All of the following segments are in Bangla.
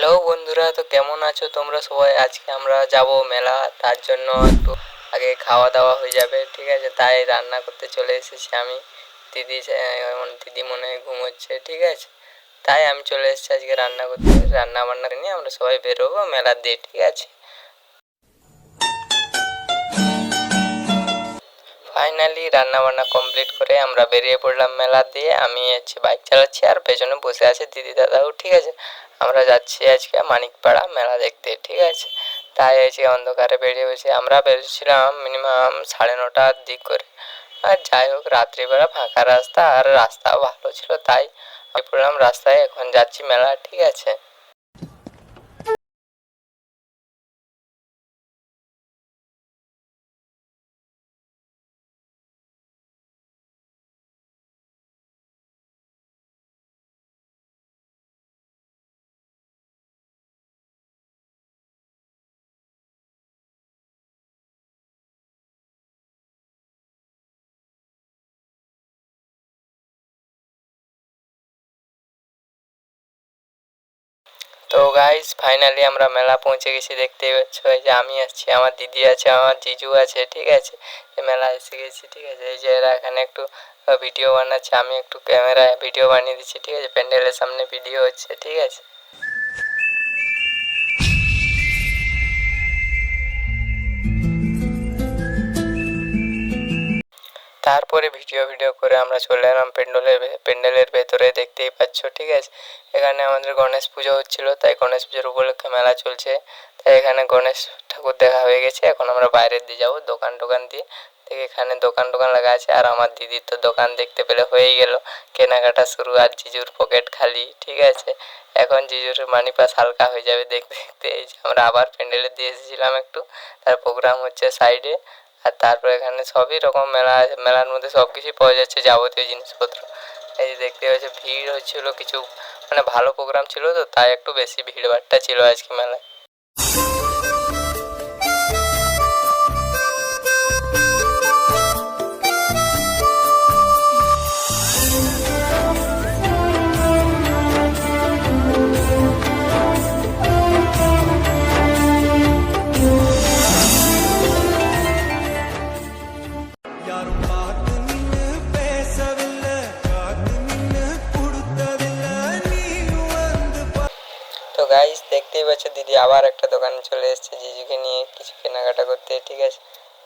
হ্যালো বন্ধুরা, তো কেমন আছো তোমরা সবাই? আজকে আমরা যাব মেলা, তার জন্য একটু আগে খাওয়া দাওয়া হয়ে যাবে, ঠিক আছে? তাই রান্না করতে চলে এসেছি আমি। দিদি মনে হয় ঘুমোচ্ছে, ঠিক আছে? তাই আমি চলে এসেছি আজকে রান্না করতে। রান্না বান্না নিয়ে আমরা সবাই বেরোবো মেলার দিয়ে, ঠিক আছে? ফাইনালি রান্না বান্না কমপ্লিট করে আমরা বেরিয়ে পড়লাম মেলা দিয়ে। আমি বাইক চালাচ্ছি আর পেছনে বসে আছে দিদি দাদাও, ঠিক আছে? আমরা যাচ্ছি আজকে মানিকপাড়া মেলা দেখতে, ঠিক আছে? তাই আজকে অন্ধকারে বেরিয়ে বসে আমরা বেরিয়েছিলাম মিনিমাম 9:30টার দিক করে। আর যাই হোক, রাত্রিবেলা ফাঁকা রাস্তা আর রাস্তাও ভালো ছিল, তাই আমি পড়লাম রাস্তায়। এখন যাচ্ছি মেলা, ঠিক আছে? তো গাইস, ফাইনালি আমরা মেলা পৌঁছে গেছি। দেখতেই পাচ্ছ, এই যে আমি আসছি, আমার দিদি আছে, আমার জিজু আছে, ঠিক আছে? মেলা এসে গেছি, ঠিক আছে? এই যে এরা এখানে একটু ভিডিও বানাচ্ছে, আমি একটু ক্যামেরায় ভিডিও বানিয়ে দিচ্ছি, ঠিক আছে? প্যান্ডেলের সামনে ভিডিও হচ্ছে, ঠিক আছে? তারপরে ভিডিও ভিডিও করে আমরা চলে এলাম প্যান্ডেলের ভেতরে। দেখতেই পাচ্ছ, ঠিক আছে? এখানে আমাদের গণেশ পুজো হচ্ছিল, তাই গণেশ পুজোর উপলক্ষে মেলা চলছে। তাই এখানে গণেশ ঠাকুর দেখা হয়ে গেছে। এখন আমরা বাইরের দিয়ে যাবো দোকান টোকান দিয়ে। দেখ, এখানে দোকান টোকান লাগা আছে, আর আমার দিদির তো দোকান দেখতে পেলে হয়েই গেল কেনাকাটা শুরু। আর জিজুর পকেট খালি, ঠিক আছে? এখন জিজুর মানি পাস হালকা হয়ে যাবে দেখতে দেখতে। এই যে আমরা আবার প্যান্ডেলের দিয়ে এসেছিলাম একটু, তার প্রোগ্রাম হচ্ছে সাইডে। আর তারপর এখানে সবই রকম মেলা আছে, মেলার মধ্যে সব কিছুই পাওয়া যাচ্ছে, যাবতীয় জিনিসপত্র। এই যে দেখতে পাচ্ছি ভিড় হচ্ছিল কিছু, মানে ভালো প্রোগ্রাম ছিল তো, তাই একটু বেশি ভিড়ভাট্টা ছিল আজকে মেলায়। তো গাইস, দেখতেই পাচ্ছ দিদি আবার একটা দোকানে চলে এসেছে জিজুকে নিয়ে কিছু কেনাকাটা করতে, ঠিক আছে?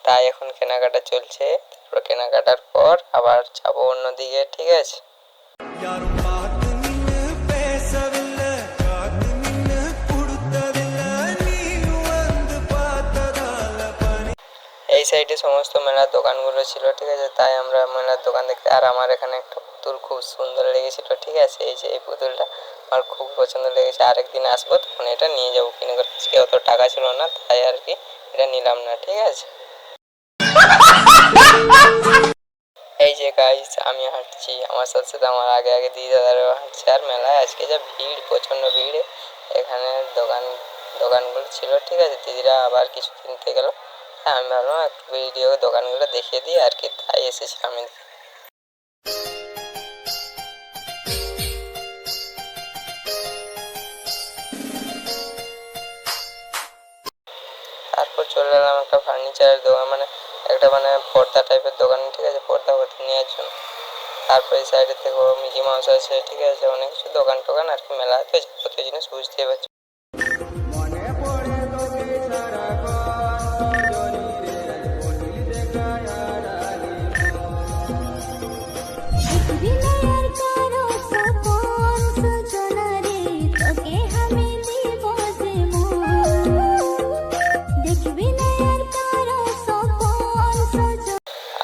তাই এখন কেনাকাটা চলছে। তারপর কেনাকাটার পর আবার যাবো অন্যদিকে, ঠিক আছে? এই সাইডে সমস্ত মেলার দোকানগুলো ছিল, ঠিক আছে? তাই আমরা মেলার দোকান দেখতে। আর আমার এখানে একটা পুতুল খুব সুন্দর লেগেছিল, ঠিক আছে? এই যে এই পুতুলটা আমার খুব পছন্দ লেগেছে। আরেকদিন আসবো তখন এটা নিয়ে যাবো কিনে করে। আজকে অত টাকা ছিল না, তাই আর কি এটা নিলাম না, ঠিক আছে? এই যে গাইস, আমি হাঁটছি, আমার সাথে সাথে আমার আগে আগে দিদি দাদারাও হাঁটছে। আর মেলায় আজকে যা ভিড়, প্রচণ্ড ভিড়। এখানে দোকানগুলো ছিল, ঠিক আছে? দিদিরা আবার কিছু কিনতে গেল। হ্যাঁ, আমি ভাবলাম একটু ভিডিও দোকানগুলো দেখিয়ে দিই আর কি, তাই এসেছি আমি। তারপর চলে এলাম একটা ফার্নিচারের দোকান, মানে একটা মানে পর্দা টাইপের দোকান, ঠিক আছে? পর্দা নেওয়ার জন্য। তারপর এই সাইডে থেকে মিকি মাউস আছে, ঠিক আছে? অনেক কিছু দোকান টোকান আর কি, মেলাতে যাবতীয় জিনিস বুঝতেই পারছি।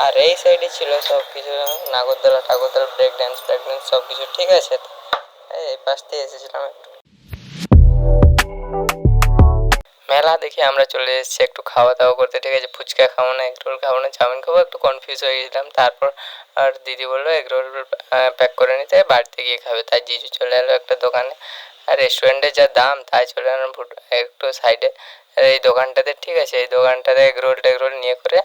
আর এই সাইডে ছিল সব কিছু, নাগরদোলা ঠাগরদোলা, ব্রেক ড্যান্স সব কিছু, ঠিক আছে? এই পাশ দিয়ে এসেছিলাম একটু। মেলা দেখে আমরা চলে এসেছি একটু খাওয়া দাওয়া করতে, ঠিক আছে? ফুচকা খাবো না, এগ রোল খাবো না, চাউমিন খাবো, একটু কনফিউজ হয়ে গেছিলাম। তারপর আর দিদি বললো এগ রোল প্যাক করে নিতে, বাড়িতে গিয়ে খাবে। তাই জিজু চলে এলো একটা দোকানে। আর রেস্টুরেন্টের যা দাম, তাই চলে এলাম একটু সাইডে এই দোকানটাতে, ঠিক আছে? এই দোকানটাতে এগ রোল নিয়ে করে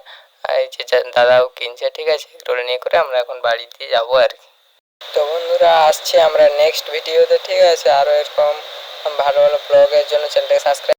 এই যে দাদাও কিনছে, ঠিক আছে? এগ রোল নিয়ে করে আমরা এখন বাড়ি দিয়ে যাবো আর কি। তো বন্ধুরা, আসছি আমরা নেক্সট ভিডিওতে, ঠিক আছে? আরও এরকম ভালো ভালো ব্লগের জন্য চ্যানেলটাকে সাবস্ক্রাইব